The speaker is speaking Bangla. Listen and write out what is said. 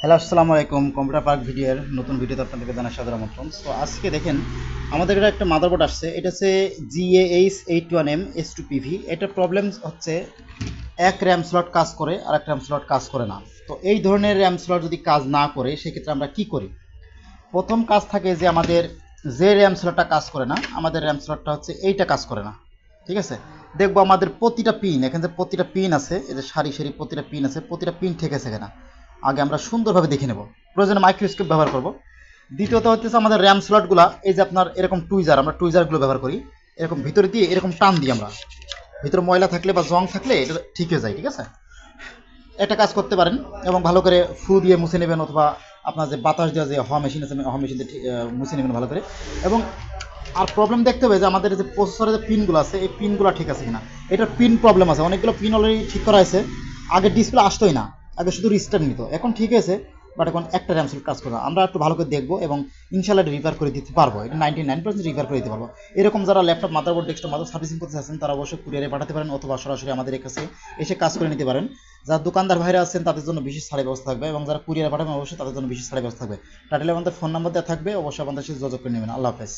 হ্যালো, আসসালামু আলাইকুম। কম্পিউটার পার্ক ভিডিওর নতুন ভিডিওতে আপনাদেরকে জানাই সাদর আমন্ত্রণ। সো আজকে দেখেন আমাদের এটা একটা মাদারবোর্ড আসছে। এটা হচ্ছে GAH81M S2PV। এটার প্রবলেম হচ্ছে এক র্যাম স্লট কাজ করে আর এক র্যাম স্লট কাজ করে না। তো এই ধরনের র্যাম স্লট যদি কাজ না করে সেক্ষেত্রে আমরা কি করি? প্রথম কাজ থাকে যে আমাদের যে র্যাম স্লটটা কাজ করে না, আমাদের র্যাম স্লটটা হচ্ছে এইটা কাজ করে না। ঠিক আছে, দেখবো আমাদের প্রতিটা পিন, এখানে যে প্রতিটা পিন আছে, এই যে সারি সারি প্রতিটা পিন আছে, প্রতিটা পিন ঠেকেছে কিনা আগে আমরা সুন্দরভাবে দেখে নেব। প্রয়োজনে মাইক্রোস্কোপ ব্যবহার করব। দ্বিতীয়ত হচ্ছে আমাদের র্যাম স্লটগুলো, এই যে আপনার এরকম টুইজার, আমরা টুইজারগুলো ব্যবহার করি। এরকম ভিতরে দিয়ে এরকম টান দিই আমরা, ভিতরে ময়লা থাকলে বা জং থাকলে এটা ঠিক হয়ে যায়। ঠিক আছে, একটা কাজ করতে পারেন এবং ভালো করে ফু দিয়ে মুছে নেবেন, অথবা আপনার যে বাতাস দেওয়া যে হওয়া মেশিন আছে, হওয়া মেশিন দিয়ে মুছে নেবেন ভালো করে। এবং আর প্রবলেম দেখতে হবে যে আমাদের যে প্রসেসরের যে পিনগুলো আছে, এই পিনগুলো ঠিক আছে কিনা। এটার পিন প্রবলেম আছে, অনেকগুলো পিন অলরেডি ঠিক করা হয়েছে। আগে ডিসপ্লে আসতোই না, আগে শুধু রিস্টার্ট নিত, এখন ঠিক আছে। বাট এখন একটা র্যাম সেট কাজ করে না। আমরা একটু ভালো করে দেখবো এবং ইনশাল্লাহ রিপেয়ার করে দিতে পারবো। এটা 99% রিপেয়ার করে দিতে পারবো। এরকম যারা laptop, motherboard, desktop, mother servicing করতে চাচ্ছেন তারা অবশ্যই কুরিয়ারে পাঠাতে পারেন, অথবা সরাসরি আমাদের কাছে এসে কাজ করে নিতে পারেন। যারা দোকানদার ভাইরা আছেন তাদের জন্য বিশেষ ছাড়ের ব্যবস্থা থাকবে, এবং যারা কুরিয়ারে পাঠাবেন অবশ্যই তাদের জন্য বিশেষ ছাড়ের ব্যবস্থা থাকবে। টাইটেলে আমাদের ফোন নাম্বার দেওয়া থাকবে, অবশ্যই আমাদের সাথে যোগাযোগ করে নেবেন। আল্লাহ হাফেজ।